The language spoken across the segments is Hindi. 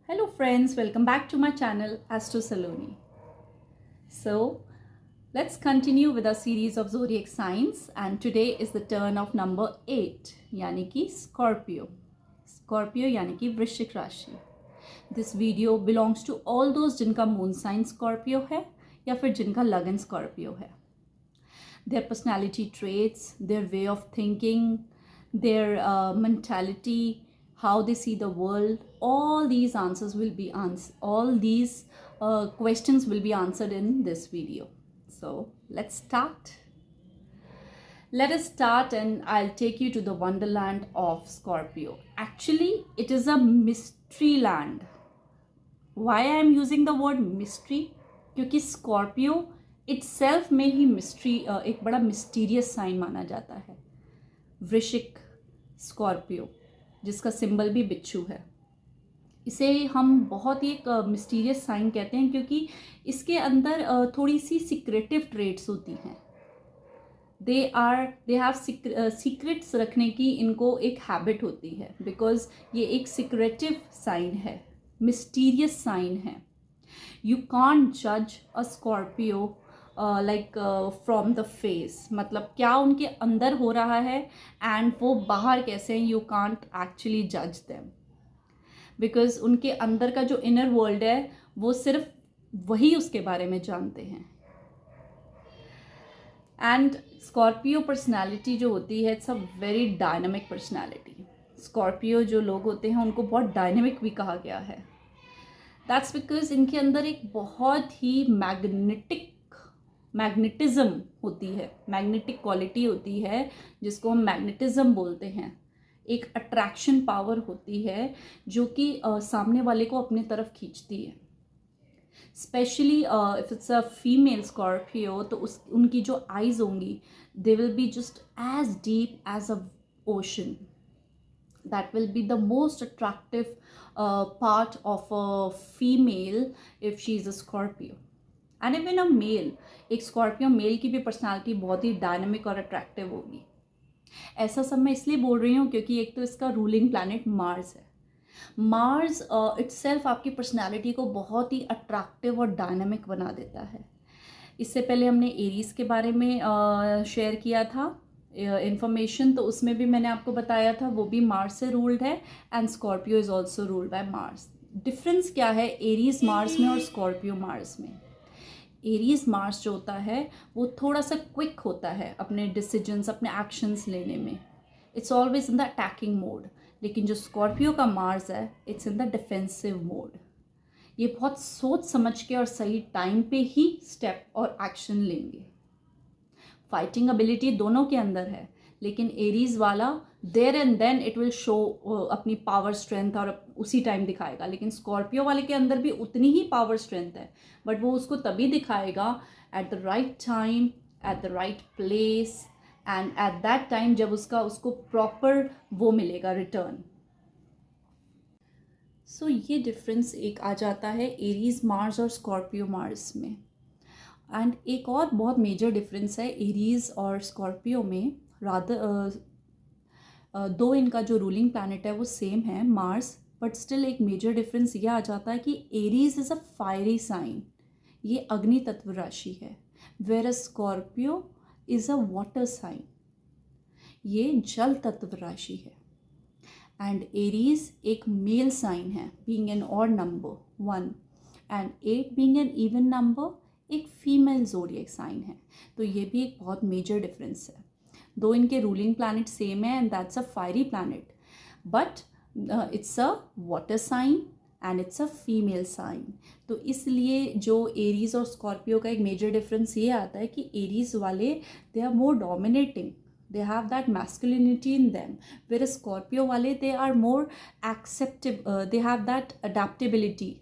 Hello friends, welcome back to my channel Astro Saloni. So let's continue with our series of zodiac signs, and today is the turn of number 8 यानी कि Scorpio. Scorpio यानी कि वृश्चिक राशि. This video belongs to all those जिनका moon sign Scorpio है या फिर जिनका लगन Scorpio है. Their personality traits, their way of thinking, their mentality, how they see the world, all these answers will be all these questions will be answered in this video. So let's start. Let us start, and I'll take you to the wonderland of Scorpio. Actually, it is a mystery land. Why I am using the word mystery? क्योंकि Scorpio itself में ही mystery एक बड़ा mysterious sign माना जाता है. वृश्चिक स्कॉर्पियो जिसका सिंबल भी बिच्छू है, इसे हम बहुत ही एक मिस्टीरियस साइन कहते हैं क्योंकि इसके अंदर थोड़ी सी सीक्रेटिव ट्रेट्स होती हैं. दे हैव सीक्रेट्स रखने की इनको एक हैबिट होती है, बिकॉज ये एक सीक्रेटिव साइन है, मिस्टीरियस साइन है. यू कांट जज a Scorpio like from the face, मतलब क्या उनके अंदर हो रहा है एंड वो बाहर कैसे हैं, यू कांट एक्चुअली जज देम, बिकॉज उनके अंदर का जो इनर वर्ल्ड है वो सिर्फ वही उसके बारे में जानते हैं. एंड स्कॉर्पियो पर्सनैलिटी जो होती है, it's a very dynamic personality. Scorpio जो लोग होते हैं उनको बहुत डायनामिक भी कहा गया है. दैट्स बिकॉज इनके अंदर एक बहुत ही मैग्नेटिज्म होती है, मैग्नेटिक क्वालिटी होती है जिसको हम मैग्नेटिज्म बोलते हैं. एक अट्रैक्शन पावर होती है जो कि सामने वाले को अपने तरफ खींचती है. Specially if it's a female Scorpio, तो उनकी जो आइज़ होंगी, they will be just as deep as a ocean. That will be the most attractive part of a female if she is a Scorpio. And even a male, एक स्कॉर्पियो मेल की भी पर्सनालिटी बहुत ही डायनामिक और अट्रैक्टिव होगी. ऐसा सब मैं इसलिए बोल रही हूँ क्योंकि एक तो इसका रूलिंग प्लैनेट मार्स है. मार्स इटसेल्फ आपकी पर्सनालिटी को बहुत ही अट्रैक्टिव और डायनामिक बना देता है. इससे पहले हमने एरीज के बारे में शेयर किया था इंफॉर्मेशन, तो उसमें भी मैंने आपको बताया था वो भी मार्स से रूल्ड है and Scorpio is also ruled by Mars. Difference क्या है एरीज मार्स में और स्कॉर्पियो मार्स में? एरीज मार्स जो होता है वो थोड़ा सा क्विक होता है अपने डिसीजंस, अपने एक्शंस लेने में. It's always in the attacking mode. लेकिन जो स्कॉर्पियो का मार्स है, it's in the defensive mode. ये बहुत सोच समझ के और सही टाइम पे ही स्टेप और एक्शन लेंगे. फाइटिंग एबिलिटी दोनों के अंदर है, लेकिन एरीज वाला there and then it will show अपनी पावर स्ट्रेंथ और उसी टाइम दिखाएगा. लेकिन स्कॉर्पियो वाले के अंदर भी उतनी ही पावर स्ट्रेंथ है, बट वो उसको तभी दिखाएगा at the right time, at the right place and at that time जब उसको प्रॉपर वो मिलेगा रिटर्न. सो ये डिफरेंस एक आ जाता है एरीज मार्स और स्कॉर्पियो मार्स में. एंड एक और बहुत मेजर डिफरेंस है एरीज और स्कॉर्पियो में. रादर दो इनका जो रूलिंग प्लैनेट है वो सेम है मार्स, बट स्टिल एक मेजर डिफरेंस ये आ जाता है कि Aries is a fiery sign, ये अग्नि तत्व राशि है, where Scorpio is a water sign, ये जल तत्व राशि है. एंड एरीज एक मेल साइन है, being an odd number 1, and 8 being an even number, एक फीमेल ज़ोडिएक साइन है. तो ये भी एक बहुत मेजर डिफरेंस है. दो इनके रूलिंग प्लैनेट सेम है and that's a fiery planet, but it's a water sign and it's a female sign. तो इसलिए जो एरीज और स्कॉर्पियो का एक मेजर डिफरेंस ये आता है कि एरीज वाले they are more dominating, they have that masculinity in them, whereas Scorpio wale they are more acceptive, they have that adaptability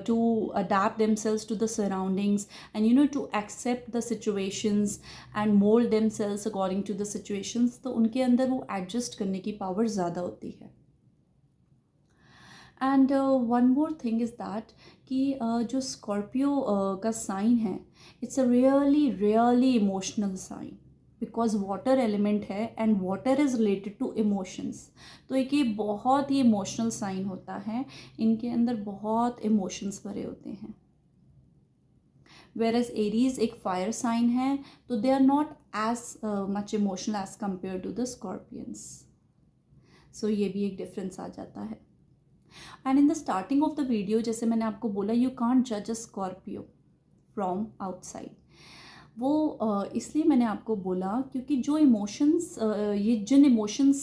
to adapt themselves to the surroundings and to accept the situations and mold themselves according to the situations. तो उनके अंदर वो adjust करने की power ज़्यादा होती है. And one more thing is that कि जो स्कॉर्पियो का साइन है, it's a really emotional sign. Because water element है and water is related to emotions. तो एक ये बहुत ही इमोशनल साइन होता है, इनके अंदर बहुत इमोशंस भरे होते हैं। वेयर एज एरीज एक फायर साइन है, तो they are not as much emotional as compare to the Scorpions. So ये भी एक डिफरेंस आ जाता है। And in the starting of the video जैसे मैंने आपको बोला, यू कांट जज अ स्कॉर्पियो फ्रॉम आउटसाइड। वो इसलिए मैंने आपको बोला क्योंकि जो इमोशंस, ये जिन इमोशंस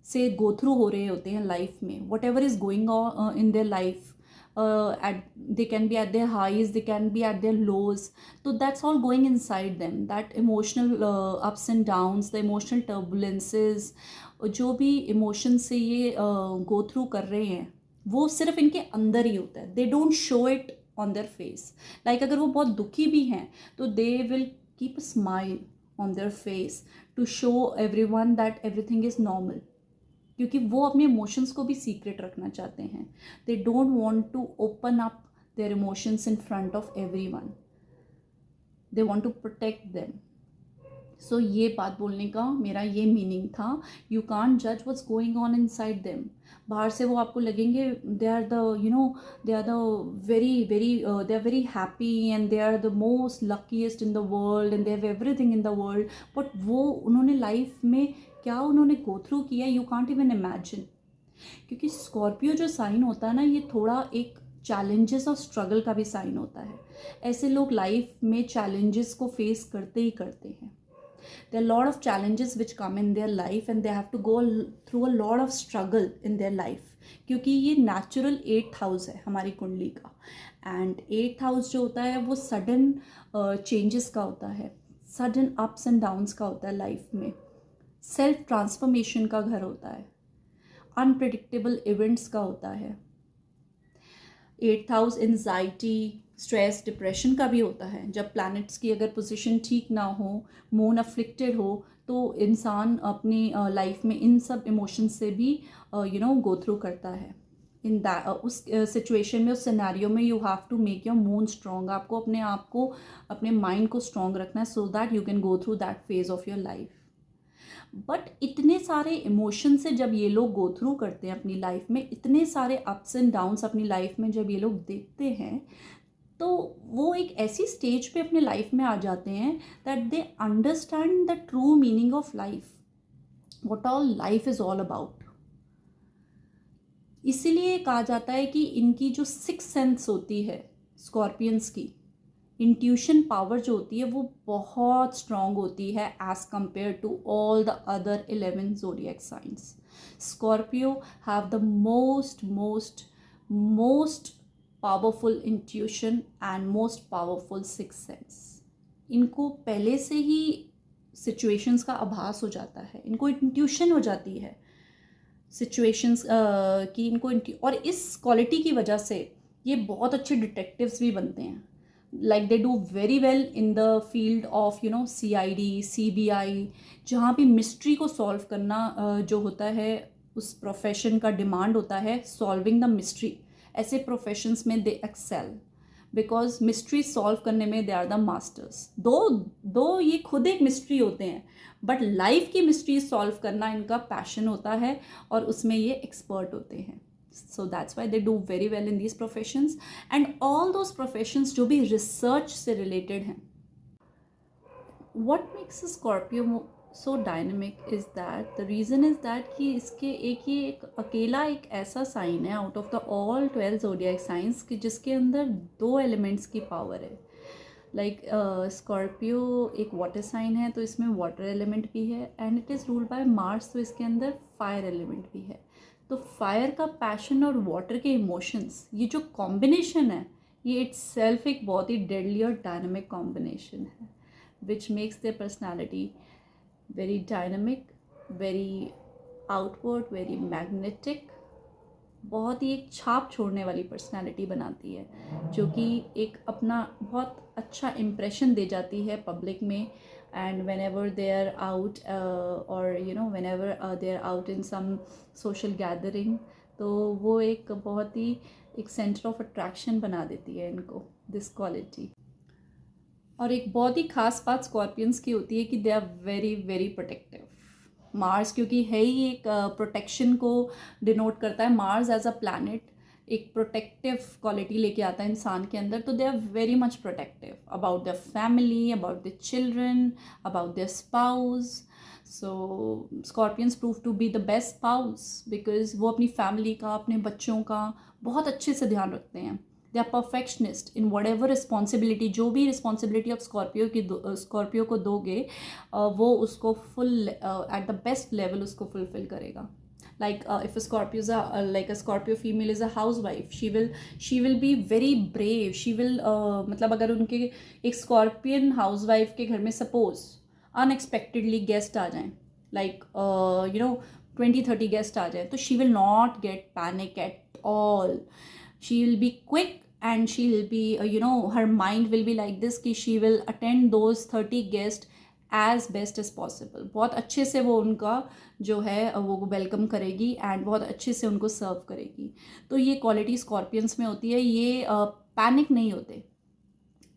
से गो थ्रू हो रहे होते हैं लाइफ में, what ever is going on in their life, at they can be at their highs, they can be at their lows, so that's all going inside them, that emotional ups and downs, the emotional turbulences, जो भी इमोशन से ये गो थ्रू कर रहे हैं वो सिर्फ इनके अंदर ही होता है, they don't show it on their face. Like अगर वो बहुत दुखी भी हैं तो they will keep a smile on their face to show everyone that everything is normal, क्योंकि वो अपने इमोशंस को भी सीक्रेट रखना चाहते हैं। They don't want to open up their emotions in front of everyone, they want to protect them. So ये बात बोलने का मेरा ये मीनिंग था, यू कांट जज what's going on inside them. बाहर से वो आपको लगेंगे they are the they are the very very they are very happy and they are the most luckiest in the world and they have everything in the world, but वो उन्होंने लाइफ में क्या उन्होंने गो थ्रू किया, यू कांट इवन इमेजिन। क्योंकि स्कॉर्पियो जो साइन होता है ना, ये थोड़ा एक चैलेंजेस और स्ट्रगल का भी साइन होता है। ऐसे लोग लाइफ में चैलेंजेस को फेस करते ही करते हैं। There are a lot of challenges which come in their life and they have to go through a lot of struggle in their life, क्योंकि ये नेचुरल 8th हाउस है हमारी कुंडली का, एंड 8th हाउस जो होता है वो सडन चेंजेस का होता है, सडन अप्स एंड डाउन्स का होता है लाइफ में, सेल्फ ट्रांसफॉर्मेशन का घर होता है, अनप्रिडिक्टेबल इवेंट्स का होता है। 8th house anxiety, stress, depression का भी होता है। जब प्लैनेट्स की अगर पोजीशन ठीक ना हो, मून अफ्लिक्टेड हो, तो इंसान अपनी लाइफ में इन सब इमोशंस से भी गो थ्रू करता है। इन दैट उस सिचुएशन में, उस सिनेरियो में you have to make your moon strong. आपको अपने आप को, अपने माइंड को स्ट्रॉन्ग रखना है so that you can go through that phase of your life. But इतने सारे इमोशन से जब ये लोग गो थ्रू करते हैं अपनी लाइफ में, इतने सारे अप्स एंड डाउन्स अपनी लाइफ में जब ये लोग देखते हैं, तो वो एक ऐसी स्टेज पे अपने लाइफ में आ जाते हैं that they understand the true meaning of life, what all life is all about. इसीलिए कहा जाता है कि इनकी जो सिक्स सेंस होती है स्कॉर्पियंस की, इंट्यूशन पावर जो होती है वो बहुत स्ट्रॉन्ग होती है as compare to all the other 11 zodiac signs. Scorpio have the most powerful intuition and most powerful six sense. इनको पहले से ही सिचुएशंस का आभास हो जाता है, इनको इंट्यूशन हो जाती है सिचुएशंस की इनको, और इस क्वालिटी की वजह से ये बहुत अच्छे डिटेक्टिव्स भी बनते हैं। Like they do very well in the field of CID, CBI, जहाँ भी मिस्ट्री को सॉल्व करना जो होता है, उस प्रोफेशन का डिमांड होता है सॉल्विंग द मिस्ट्री। ऐसे प्रोफेशंस में दे एक्सेल बिकॉज मिस्ट्री सॉल्व करने में दे आर द मास्टर्स। दो ये खुद एक मिस्ट्री होते हैं, बट लाइफ की मिस्ट्री सॉल्व करना इनका पैशन होता है और उसमें ये एक्सपर्ट होते हैं। So that's why they do very well in these professions and all those professions जो भी रिसर्च से रिलेटेड हैं। What makes Scorpio so dynamic is that, the reason is that कि इसके एक अकेला एक ऐसा साइन है out of the all 12 zodiac signs कि जिसके अंदर 2 एलिमेंट्स की पावर है। लाइक स्कॉर्पियो एक वाटर साइन है, तो इसमें वाटर एलिमेंट भी है and it is ruled by Mars, तो इसके अंदर फायर एलिमेंट भी है। तो फायर का पैशन और वाटर के इमोशंस, ये जो कॉम्बिनेशन है, ये इट्सेल्फ एक बहुत ही डेडली और डायनामिक कॉम्बिनेशन है, which makes their personality very dynamic, very outward, very magnetic, बहुत ही एक छाप छोड़ने वाली पर्सनालिटी बनाती है, जो कि एक अपना बहुत अच्छा इम्प्रेशन दे जाती है पब्लिक में। And whenever they are out और whenever they are out in some social gathering, तो वो एक बहुत ही एक सेंटर ऑफ अट्रैक्शन बना देती है इनको, दिस क्वालिटी। और एक बहुत ही खास बात स्कॉर्पियंस की होती है कि they are very very protective. Mars क्योंकि है ही एक प्रोटेक्शन को डिनोट करता है, मार्स एज अ प्लैनेट एक प्रोटेक्टिव क्वालिटी लेके आता है इंसान के अंदर, तो they are very much protective about their family, about their children, about their spouse. So Scorpions prove to be the best spouse because वो अपनी फैमिली का, अपने बच्चों का बहुत अच्छे से ध्यान रखते हैं। They are perfectionist in whatever responsibility, जो भी रिस्पॉन्सिबिलिटी आप स्कॉर्पियो को दोगे वो उसको full at the best level उसको फुलफिल करेगा। like if a scorpio is like a scorpio female is a housewife, she will be very brave, she will मतलब अगर उनके एक स्कॉर्पियन हाउसवाइफ के घर में सपोज अनएक्सपेक्टेडली गेस्ट आ जाएं, लाइक 20-30 गेस्ट आ जाए, तो she will not get panic at all, she will be quick and she will be her mind will be like this कि she will attend those 30 guests as best as possible। बहुत अच्छे से वो उनका जो है वो वेलकम करेगी एंड बहुत अच्छे से उनको सर्व करेगी। तो ये क्वालिटी स्कॉर्पियंस में होती है, ये पैनिक नहीं होते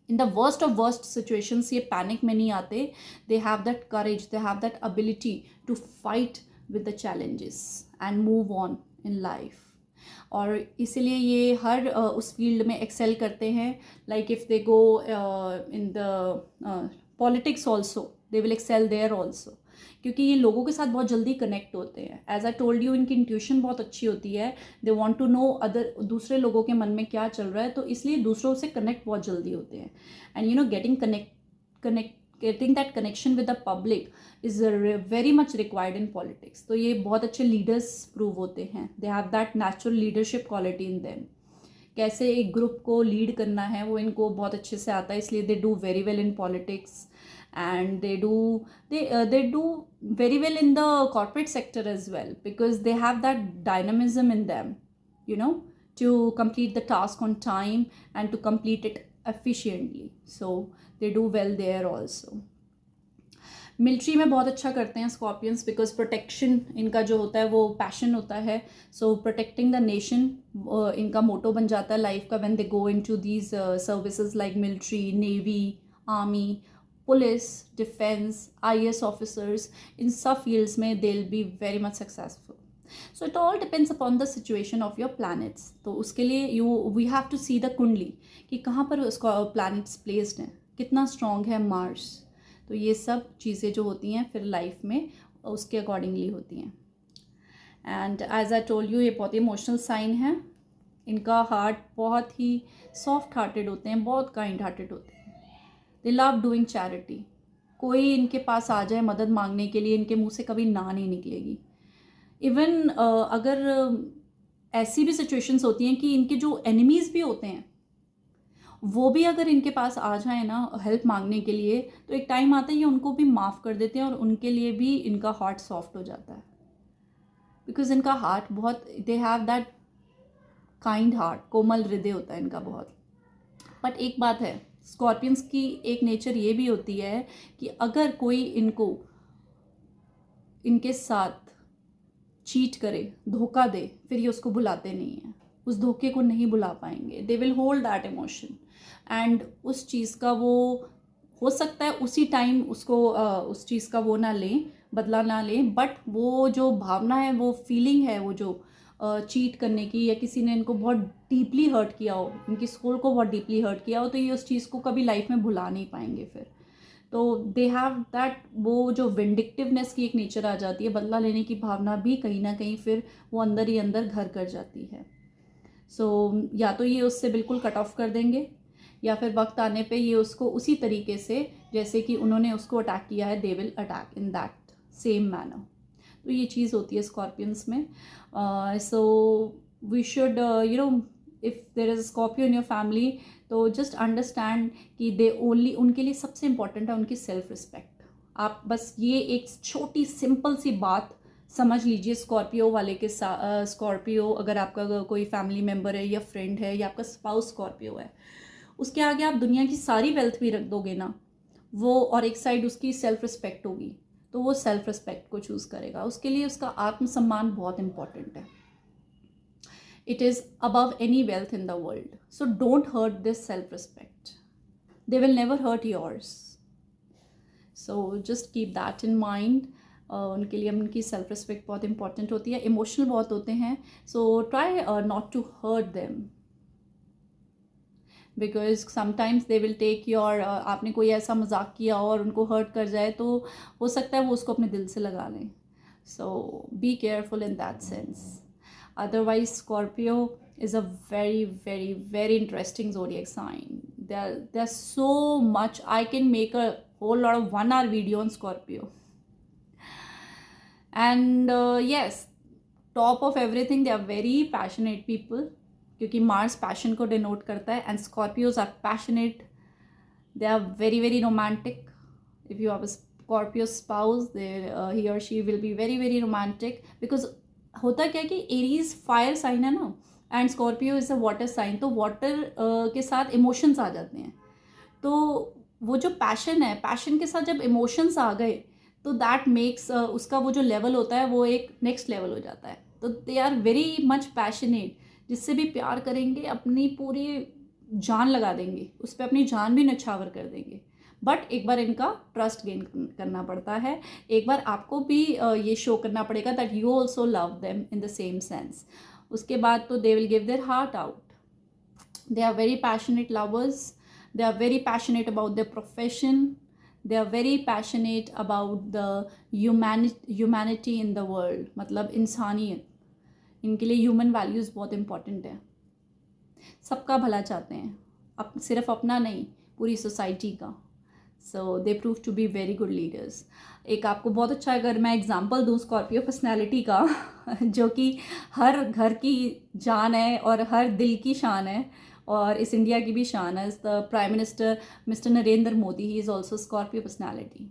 in the worst of worst situations, ये पैनिक में नहीं आते। They have that courage, they have that ability to fight with the challenges and move on in life. और इसीलिए ये हर उस फील्ड में एक्सेल करते हैं। Like if they go in the politics also they will excel there also, क्योंकि ये लोगों के साथ बहुत जल्दी कनेक्ट होते हैं। एज आई टोल्ड यू, इनकी इंट्यूशन बहुत अच्छी होती है, they want to know other, दूसरे लोगों के मन में क्या चल रहा है, तो इसलिए दूसरों से कनेक्ट बहुत जल्दी होते हैं। And getting that connection with the public is very much required in politics। तो ये बहुत अच्छे लीडर्स प्रूव होते हैं, दे have that natural leadership quality in them. कैसे एक ग्रुप को लीड करना है वो इनको बहुत अच्छे से आता है, इसलिए दे do very well in politics and they do very well in the corporate sector as well, because they have that dynamism in them, to complete the task on time and to complete it efficiently, so they do well there also। Military में बहुत अच्छा करते हैं स्कॉर्पियंस, बिकॉज प्रोटेक्शन इनका जो होता है वो पैशन होता है। सो प्रोटेक्टिंग द नेशन इनका मोटो बन जाता है लाइफ का, when they go into these services like military, navy, army, police, defence, IAS officers, इन सब फील्ड्स में they will be very much successful. So it all depends upon the situation of your planets. तो उसके लिए we have to see the kundli कि कहाँ पर उसका प्लैनेट्स प्लेस्ड हैं, कितना स्ट्रॉन्ग है मार्स। तो ये सब चीज़ें जो होती हैं फिर लाइफ में उसके अकॉर्डिंगली होती हैं। And as I told you, ये बहुत ही इमोशनल साइन है। इनका हार्ट बहुत ही सॉफ्ट हार्टेड होते हैं, बहुत काइंड हार्टेड होते हैं। दे लव डूइंग चैरिटी। कोई इनके पास आ जाए मदद मांगने के लिए, इनके मुंह से कभी ना नहीं निकलेगी। इवन अगर ऐसी भी सिचुएशंस होती हैं कि इनके जो एनिमीज़ भी होते हैं वो भी अगर इनके पास आ जाए ना हेल्प मांगने के लिए, तो एक टाइम आता है ये उनको भी माफ़ कर देते हैं और उनके लिए भी इनका हार्ट सॉफ्ट हो जाता है, बिकॉज इनका हार्ट बहुत, they have that kind heart, कोमल हृदय होता है इनका बहुत। बट एक बात है, स्कॉर्पियंस की एक नेचर ये भी होती है कि अगर कोई इनके साथ चीट करे, धोखा दे, फिर ये उसको भुलाते नहीं हैं, उस धोखे को नहीं भुला पाएंगे। They will hold that emotion and उस चीज़ का वो हो सकता है उसी टाइम उसको उस चीज़ का वो ना लें, बदला ना लें, बट वो जो भावना है, वो फीलिंग है, वो जो चीट करने की, या किसी ने इनको बहुत डीपली हर्ट किया हो, इनकी सोल को बहुत डीपली हर्ट किया हो, तो ये उस चीज़ को कभी लाइफ में भुला नहीं पाएंगे फिर। तो दे हैव दैट, वो जो विंडिक्टिवनेस की एक नेचर आ जाती है, बदला लेने की भावना भी कहीं ना कहीं फिर वो अंदर ही अंदर घर कर जाती है। सो या तो ये उससे बिल्कुल कट ऑफ कर देंगे, या फिर वक्त आने पे ये उसको उसी तरीके से जैसे कि उन्होंने उसको अटैक किया है, they will attack in that same manner. तो ये चीज़ होती है स्कॉर्पियंस में। So we should if there is Scorpio in your family, तो जस्ट अंडरस्टैंड कि दे ओनली, उनके लिए सबसे इम्पॉर्टेंट है उनकी सेल्फ रिस्पेक्ट। आप बस ये एक छोटी सिंपल सी बात समझ लीजिए स्कॉर्पियो वाले के साथ। स्कॉर्पियो अगर आपका कोई फैमिली मेम्बर है या फ्रेंड है या आपका स्पाउस स्कॉर्पियो है, उसके आगे आप दुनिया की सारी वेल्थ भी रख दोगे ना वो, और एक साइड उसकी सेल्फ रिस्पेक्ट होगी, तो वो सेल्फ रिस्पेक्ट को चूज़ करेगा। उसके लिए उसका आत्मसम्मान बहुत इंपॉर्टेंट है। It is above any wealth in the world, so don't hurt this self respect. they will never hurt yours. So just keep that in mind. उनके लिए उनकी सेल्फ रिस्पेक्ट बहुत इंपॉर्टेंट होती है, इमोशनल बहुत होते हैं. So try not to hurt them, because sometimes they will take your, आपने कोई ऐसा मजाक किया और उनको हर्ट कर जाए तो हो सकता है वो उसको अपने दिल से लगा लें. So be careful in that sense. Otherwise, Scorpio is a very, very, very interesting zodiac sign. There's so much. I can make a whole lot of 1 hour video on Scorpio. And yes, top of everything, they are very passionate people. क्योंकि Mars passion को denote करता है, and Scorpios are passionate. They are very, very romantic. If you have a Scorpio spouse, he or she will be very, very romantic, because होता क्या कि एरीज फायर साइन है ना, and Scorpio is a water sign, तो वाटर के साथ इमोशंस आ जाते हैं. तो वो जो पैशन है, पैशन के साथ जब इमोशंस आ गए तो दैट मेक्स उसका वो जो लेवल होता है वो एक नेक्स्ट लेवल हो जाता है. तो they are very much passionate. जिससे भी प्यार करेंगे अपनी पूरी जान लगा देंगे, उस पर अपनी जान भी नछावर कर देंगे. बट एक बार इनका ट्रस्ट गेन करना पड़ता है, एक बार आपको भी ये शो करना पड़ेगा that you also love them in the same sense. उसके बाद तो they will give their heart out. They are very passionate lovers. They are very passionate about their profession. They are very passionate about the humanity in the world. मतलब इंसानियत, इनके लिए ह्यूमन वैल्यूज़ बहुत इंपॉर्टेंट है. सबका भला चाहते हैं, सिर्फ अपना नहीं, पूरी सोसाइटी का. So they prove to be very good leaders. एक आपको बहुत अच्छा, अगर मैं एग्जांपल दूँ स्कॉर्पियो पर्सनैलिटी का जो कि हर घर की जान है और हर दिल की शान है, और इस इंडिया की भी शान है. The prime minister mister Narendra Modi, he is also Scorpio personality,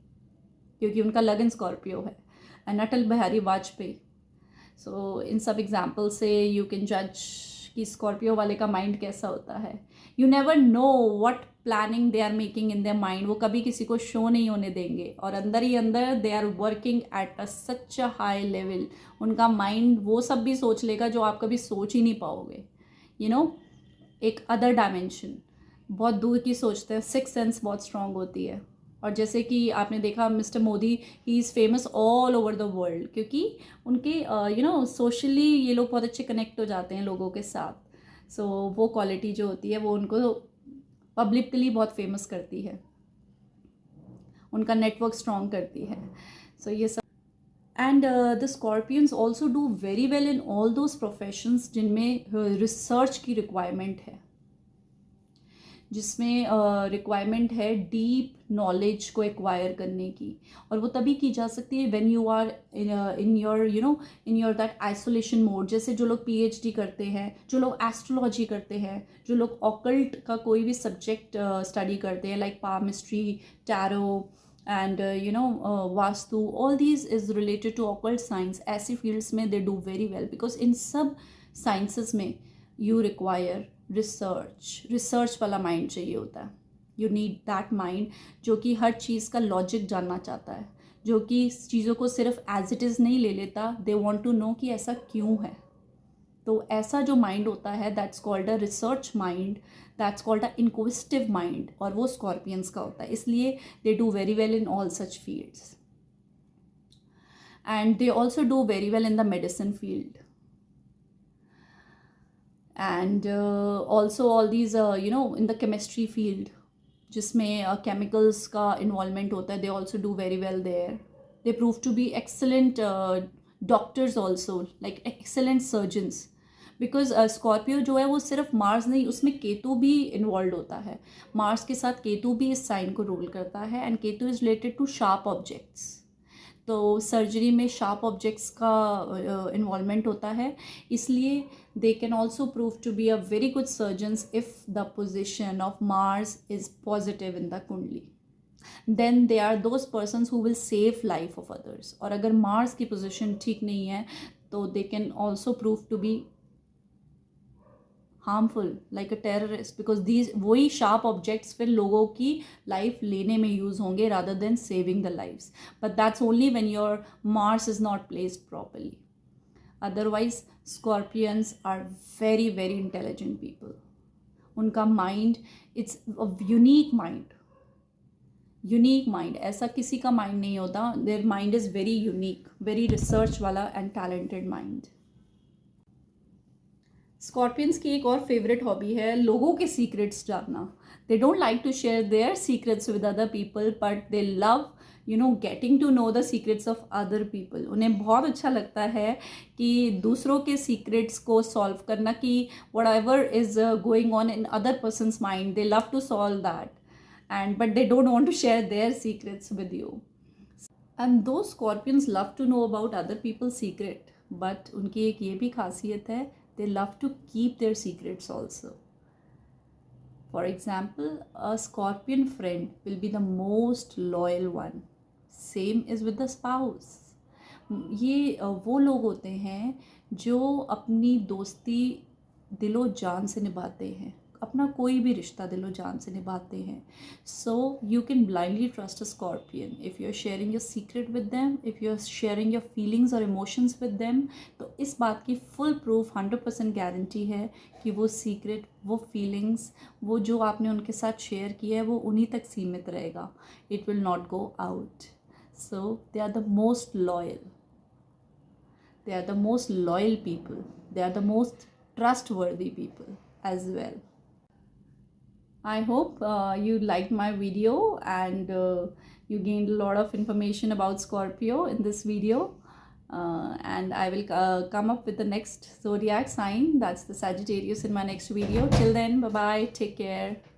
क्योंकि उनका लगन स्कॉर्पियो है. एंड अटल बिहारी वाजपेयी. सो इन सब एग्जाम्पल से यू कैन जज कि स्कॉर्पियो वाले का माइंड कैसा होता है. You never know what planning they are making in their mind. वो कभी किसी को शो नहीं होने देंगे, और अंदर ही अंदर they are working at a such a high level. उनका माइंड वो सब भी सोच लेगा जो आप कभी सोच ही नहीं पाओगे. यू नो, एक अदर डायमेंशन, बहुत दूर की सोचते हैं. सिक्स सेंस बहुत स्ट्रांग होती है. और जैसे कि आपने देखा mister Modi, he is famous all over the world, क्योंकि उनके यू नो सोशली ये लोग बहुत अच्छे कनेक्ट हो जाते हैं लोगों के साथ. सो वो क्वालिटी जो होती है वो उनको पब्लिकली बहुत फेमस करती है, उनका नेटवर्क स्ट्रॉन्ग करती है. सो ये सब. And the Scorpions also do very well in all those professions जिनमें रिसर्च की रिक्वायरमेंट है, जिसमें रिक्वायरमेंट है डीप नॉलेज को एक्वायर करने की. और वो तभी की जा सकती है when you are in your you know in your that isolation mode. जैसे जो लोग पीएचडी करते हैं, जो लोग एस्ट्रोलॉजी करते हैं, जो लोग ऑकल्ट का कोई भी सब्जेक्ट स्टडी करते हैं, like palmistry, tarot and you know vastu, all these is related to occult science. ऐसी फील्ड्स में they do very well, because इन सब साइंसेस में यू रिक्वायर रिसर्च वाला माइंड चाहिए होता है. यू नीड दैट माइंड जो कि हर चीज़ का लॉजिक जानना चाहता है, जो कि चीज़ों को सिर्फ एज इट इज़ नहीं ले लेता. दे वांट टू नो कि ऐसा क्यों है. तो ऐसा जो माइंड होता है, that's called a research mind, that's called a inquisitive mind, और वो स्कॉर्पियंस का होता है. इसलिए दे do very well in all such fields. And they also do very well in the medicine field. And also all these you know in the chemistry field, जिसमें chemicals का involvement होता है, they also do very well there. They prove to be excellent doctors also, like excellent surgeons. Because Scorpio जो है वो सिर्फ मार्स नहीं, उसमें केतु भी इन्वॉल्व होता है. मार्स के साथ केतु भी इस साइन को रूल करता है, and Ketu is related to sharp objects. तो सर्जरी में शार्प ऑब्जेक्ट्स का इन्वॉल्वमेंट होता है. इसलिए they can also prove to be a very good surgeons if the position of Mars is positive in the kundli. Then they are those persons who will save life of others. और अगर मार्स की पोजिशन ठीक नहीं है तो they can also prove to be harmful like a terrorist, because these वही शार्प ऑब्जेक्ट्स फिर लोगों की लाइफ लेने में यूज़ होंगे rather than saving the lifes. But that's only when your Mars is not placed properly. Otherwise Scorpions are very very intelligent people. उनका mind it's unique mind, unique mind, ऐसा किसी का माइंड नहीं होता. Their mind is very unique, very research वाला एंड टैलेंटेड माइंड. स्कॉर्पियंस की एक और फेवरेट हॉबी है लोगों के सीक्रेट्स जानना. They don't like to share their secrets with other people, but they love getting to know the secrets of other people. उन्हें बहुत अच्छा लगता है कि दूसरों के सीक्रेट्स को सॉल्व करना, कि whatever is going on in other person's mind, they love to solve that, and but they don't want to share their secrets with you. And those scorpions love to know about other people's secret, but उनकी एक ये भी खासियत है, they love to keep their secrets also. For example, a scorpion friend will be the most loyal one. Same is with the spouse. ये वो लोग होते हैं जो अपनी दोस्ती दिलो जान से निभाते हैं, अपना कोई भी रिश्ता दिलो जान से निभाते हैं. So you can blindly trust a Scorpion if you are sharing your secret with them, if you are sharing your feelings और इमोशंस विद देम. तो इस बात की फुल प्रूफ 100% गारंटी है कि वो सीक्रेट, वो फीलिंग्स, वो जो आपने उनके साथ शेयर किया है वो उन्हीं तक सीमित रहेगा. It will not go out. So they are the most loyal. They are the most loyal people. They are the most trustworthy people as well. I hope you liked my video and you gained a lot of information about Scorpio in this video. And I will come up with the next zodiac sign, that's the Sagittarius, in my next video. Till then, bye bye, take care.